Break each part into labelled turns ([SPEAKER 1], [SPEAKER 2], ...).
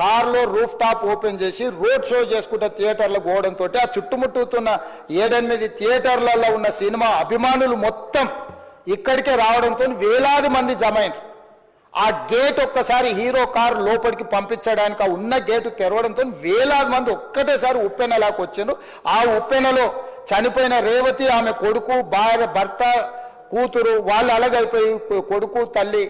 [SPEAKER 1] కార్లో roof top open చేసి road show చేసుకుంటే థియేటర్లకు పోవడంతో ఆ చుట్టుముట్టుతున్న 7-8 థియేటర్లలో ఉన్న సినిమా అభిమానులు మొత్తం ఇక్కడికే రావడంతో వేలాది మంది జమ అయినారు. ఆ గేట్ ఒక్కసారి హీరో కారు లోపలికి పంపించడానికి ఆ ఉన్న గేటు తెరవడంతో వేలాది మంది ఒక్కటేసారి ఉప్పెనలాకి వచ్చారు. ఆ ఉప్పెనలో చనిపోయిన రేవతి, ఆమె కొడుకు, భార్య, భర్త, కూతురు వాళ్ళు అలాగైపోయి కొడుకు తల్లి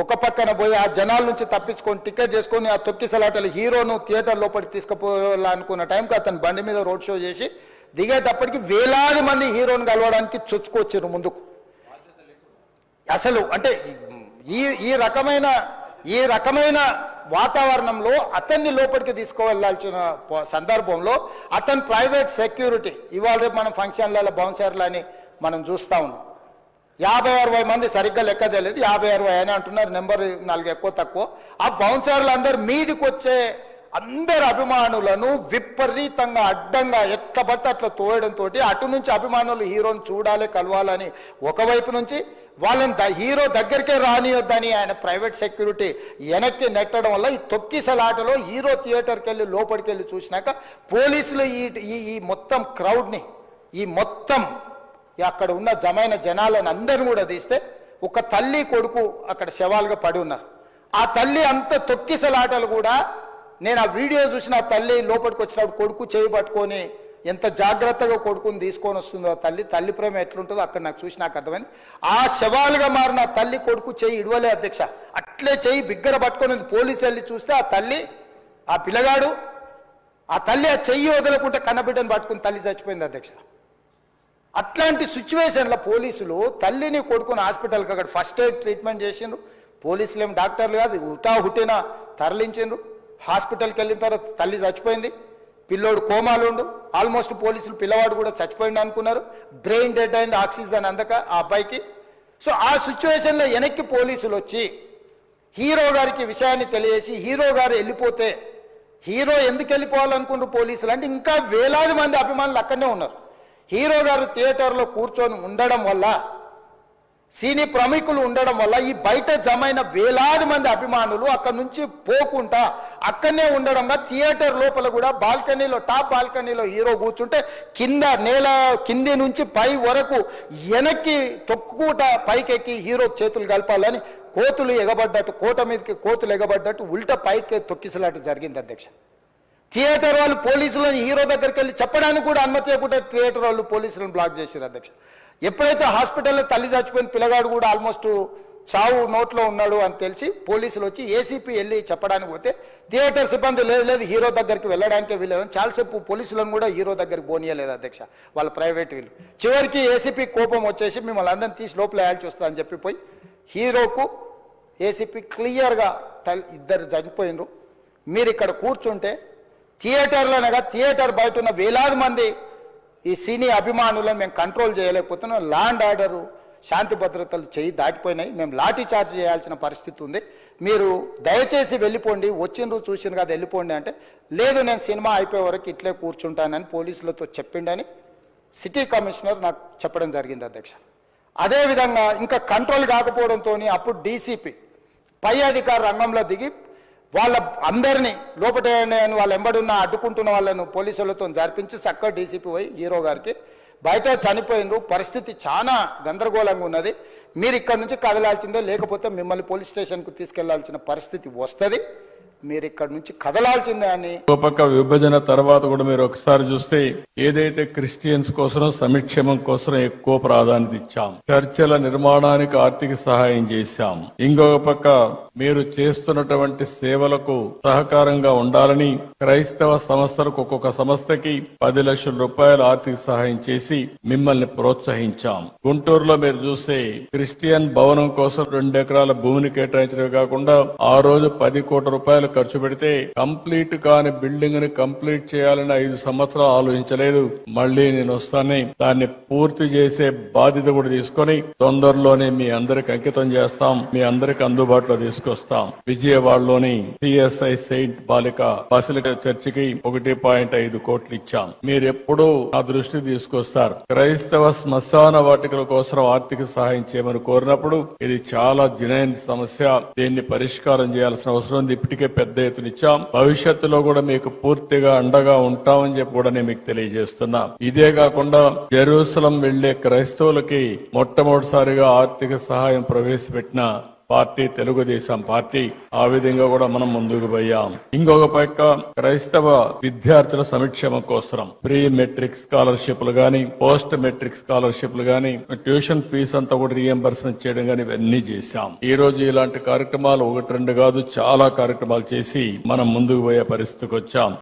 [SPEAKER 1] ఒక పక్కన పోయి ఆ జనాల నుంచి తప్పించుకొని టికెట్ చేసుకొని ఆ తొక్కిసలాటలు హీరోను థియేటర్ లోపలికి తీసుకుపోవాలనుకున్న టైంకి అతను బండి మీద రోడ్ షో చేసి దిగేటప్పటికి వేలాది మంది హీరోను కలవడానికి చొచ్చుకొచ్చారు ముందుకు. అసలు అంటే ఈ రకమైన వాతావరణంలో అతన్ని లోపలికి తీసుకువెళ్లాల్సిన సందర్భంలో అతను ప్రైవేట్ సెక్యూరిటీ ఇవాళ రేపు మనం ఫంక్షన్లలో బౌన్సర్లు అని మనం చూస్తూ ఉన్నాం. 50-60 మంది సరిగ్గా లెక్క తెలియదు, 50-60 అని అంటున్నారు, నెంబర్ 4 ఎక్కువ తక్కువ. ఆ బౌన్సర్లు అందరు మీదికి వచ్చే అందరు అభిమానులను విపరీతంగా అడ్డంగా ఎట్లా పడితే అట్లా తోయడంతో అటు నుంచి అభిమానులు హీరోని చూడాలి, కలవాలని ఒకవైపు నుంచి వాళ్ళని హీరో దగ్గరికే రానియొద్దని ఆయన ప్రైవేట్ సెక్యూరిటీ వెనక్కి నెట్టడం వల్ల ఈ తొక్కిసలాటలో హీరో థియేటర్కి వెళ్ళి లోపలికి వెళ్ళి చూసినాక పోలీసులు ఈ మొత్తం క్రౌడ్ని ఈ మొత్తం అక్కడ ఉన్న జమైన జనాలను అందరిని కూడా తీస్తే ఒక తల్లి కొడుకు అక్కడ శవాలుగా పడి ఉన్నారు. ఆ తల్లి అంత తొక్కిసలాటలు కూడా నేను ఆ వీడియో చూసిన ఆ తల్లి లోపలికి వచ్చినప్పుడు కొడుకు చేయి పట్టుకొని ఎంత జాగ్రత్తగా కొడుకుని తీసుకొని వస్తుందో తల్లి ప్రేమ ఎట్లుంటుందో అక్కడ నాకు చూసి నాకు అర్థమైంది. ఆ శవాలుగా మారిన తల్లి కొడుకు చెయ్యి ఇడవలే అధ్యక్ష, అట్లే చెయ్యి బిగ్గర పట్టుకొని పోలీసు వెళ్ళి చూస్తే ఆ తల్లి ఆ పిల్లగాడు ఆ తల్లి ఆ చెయ్యి వదలకుంటే కన్నబిడ్డను పట్టుకుని తల్లి చచ్చిపోయింది అధ్యక్ష. అట్లాంటి సిచ్యువేషన్లో పోలీసులు తల్లిని కొడుకుని హాస్పిటల్కి అక్కడ ఫస్ట్ ఎయిడ్ ట్రీట్మెంట్ చేసిండ్రు. పోలీసులు ఏం డాక్టర్లు కాదు, హుటాహుటిన తరలించిండ్రు. హాస్పిటల్కి వెళ్ళిన తర్వాత తల్లి చచ్చిపోయింది, పిల్లోడు కోమాలు ఉండు, ఆల్మోస్ట్ పోలీసులు పిల్లవాడు కూడా చచ్చిపోయింది అనుకున్నారు. బ్రెయిన్ డెడ్ అయింది, ఆక్సిజన్ అందక ఆ అబ్బాయికి. సో ఆ సిచ్యువేషన్లో వెనక్కి పోలీసులు వచ్చి హీరో గారికి విషయాన్ని తెలియజేసి హీరో గారు వెళ్ళిపోతే హీరో ఎందుకు వెళ్ళిపోవాలనుకున్నారు పోలీసులు అంటే ఇంకా వేలాది మంది అభిమానులు అక్కడనే ఉన్నారు. హీరో గారు థియేటర్లో కూర్చొని ఉండడం వల్ల, సినీ ప్రముఖులు ఉండడం వల్ల ఈ బయట జమైన వేలాది మంది అభిమానులు అక్కడ నుంచి పోకుండా అక్కడనే ఉండడం వల్ల థియేటర్ లోపల కూడా బాల్కనీలో టాప్ బాల్కనీలో హీరో కూర్చుంటే కింద నేల కింది నుంచి పై వరకు వెనక్కి తొక్కుట పైకెక్కి హీరో చేతులు కలపాలని కోతులు ఎగబడ్డట్టు, కోట మీదకి కోతులు ఎగబడ్డట్టు ఉల్టా పైకి తొక్కిసలాట జరిగింది అధ్యక్ష. థియేటర్ వాళ్ళు పోలీసులను హీరో దగ్గరికి వెళ్ళి చెప్పడానికి కూడా అనుమతి ఇవ్వకుండా థియేటర్ వాళ్ళు పోలీసులను బ్లాక్ చేశారు అధ్యక్ష. ఎప్పుడైతే హాస్పిటల్లో తల్లి చచ్చిపోయిన పిల్లగాడు కూడా ఆల్మోస్ట్ చావు నోట్లో ఉన్నాడు అని తెలిసి పోలీసులు వచ్చి ఏసీపీ వెళ్ళి చెప్పడానికి పోతే థియేటర్ సిబ్బంది లేదు హీరో దగ్గరికి వెళ్ళడానికే వీళ్ళదని చాలాసేపు పోలీసులను కూడా హీరో దగ్గరికి పోనీయలేదు అధ్యక్ష వాళ్ళ ప్రైవేట్ వీళ్ళు. చివరికి ఏసీపీ కోపం వచ్చేసి మిమ్మల్ని అందరిని తీసి లోపల వేయాల్సి వస్తుందని చెప్పి పోయి హీరోకు ఏసీపీ క్లియర్గా ఇద్దరు చనిపోయినరు, మీరు ఇక్కడ కూర్చుంటే థియేటర్లోనగా థియేటర్ బయట ఉన్న వేలాది మంది ఈ సినీ అభిమానులను మేము కంట్రోల్ చేయలేకపోతున్నాం, ల్యాండ్ ఆర్డరు శాంతి భద్రతలు దాటిపోయినాయి, మేము లాఠీ చార్జ్ చేయాల్సిన పరిస్థితి ఉంది, మీరు దయచేసి వెళ్ళిపోండి, వచ్చిండ్రు చూసిండ్రు కదా వెళ్ళిపోండి అంటే లేదు నేను సినిమా అయిపోయే వరకు ఇట్లే కూర్చుంటానని పోలీసులతో చెప్పిండని సిటీ కమిషనర్ నాకు చెప్పడం జరిగింది అధ్యక్ష. అదేవిధంగా ఇంకా కంట్రోల్ కాకపోవడంతో అప్పుడు డీసీపీ పై అధికారి రంగంలో దిగి వాళ్ళ అందరినీ లోపల వాళ్ళ ఎంబడున్న అడ్డుకుంటున్న వాళ్ళను పోలీసులతో జరిపించి చక్కగా డీసీపీ పోయి హీరో గారికి బయట చనిపోయినరు, పరిస్థితి చాలా గందరగోళంగా ఉన్నది, మీరు ఇక్కడ నుంచి కదలాల్సిందే లేకపోతే మిమ్మల్ని పోలీస్ స్టేషన్కు తీసుకెళ్లాల్సిన పరిస్థితి వస్తుంది, మీరు ఇక్కడ నుంచి కదలాల్సిందే అని.
[SPEAKER 2] పక్క విభజన తర్వాత కూడా మీరు ఒకసారి చూస్తే ఏదైతే క్రిస్టియన్స్ కోసం సంక్షేమం కోసం ఎక్కువ ప్రాధాన్యత ఇచ్చాం, చర్చల నిర్మాణానికి ఆర్థిక సహాయం చేశాం, ఇంకొక పక్క మీరు చేస్తున్నటువంటి సేవలకు సహకారంగా ఉండాలని క్రైస్తవ సంస్థలకు ఒక్కొక్క సంస్థకి 10 లక్షల రూపాయలు ఆర్థిక సహాయం చేసి మిమ్మల్ని ప్రోత్సహించాం. గుంటూరులో మీరు చూస్తే క్రిస్టియన్ భవనం కోసం 2 ఎకరాల భూమిని కేటాయించడమే కాకుండా ఆ రోజు 10 కోట్ల రూపాయలు ఖర్చు పెడితే కంప్లీట్ కాని బిల్డింగ్ ని కంప్లీట్ చేయాలని 5 సంవత్సరాలు ఆలోచించలేదు. మళ్లీ నేను వస్తానే దాన్ని పూర్తి చేసే బాధ్యత కూడా తీసుకొని తొందరలోనే మీ అందరికి అంకితం చేస్తాం, మీ అందరికి అందుబాటులో తీసుకొస్తాం. విజయవాడలోని సిఎస్ఐ సెయింట్ బాలిక బసిలికా చర్చికి 1.5 కోట్లు ఇచ్చాం. మీరెప్పుడూ ఆ దృష్టి తీసుకొస్తారు. క్రైస్తవ శ్మశాన వాటికల కోసం ఆర్థిక సహాయం చేయమని కోరినప్పుడు ఇది చాలా జనైన సమస్య, దీన్ని పరిష్కారం చేయాల్సిన అవసరం ఉంది. ఇప్పటికే పెద్ద ఎత్తున ఇచ్చాం. భవిష్యత్తులో కూడా మీకు పూర్తిగా అండగా ఉంటామని చెప్పి కూడా నేను మీకు తెలియజేస్తున్నా. ఇదే కాకుండా జెరూసలం వెళ్లే క్రైస్తవులకి మొట్టమొదటిసారిగా ఆర్థిక సహాయం ప్రవేశపెట్టిన పార్టీ తెలుగుదేశం పార్టీ. ఆ విధంగా కూడా మనం ముందుకు పోయాం. ఇంకొక పక్క క్రైస్తవ విద్యార్థుల సంక్షేమం కోసం ప్రీ మెట్రిక్ స్కాలర్షిప్లు గాని, పోస్ట్ మెట్రిక్ స్కాలర్షిప్లు గాని, ట్యూషన్ ఫీజు అంతా కూడా రీఎంబర్స్మెంట్ చేయడం గాని ఇవన్నీ చేశాం. ఈ రోజు ఇలాంటి కార్యక్రమాలు ఒకటి రెండు కాదు, చాలా కార్యక్రమాలు చేసి మనం ముందుకు పోయే పరిస్థితికి వచ్చాం.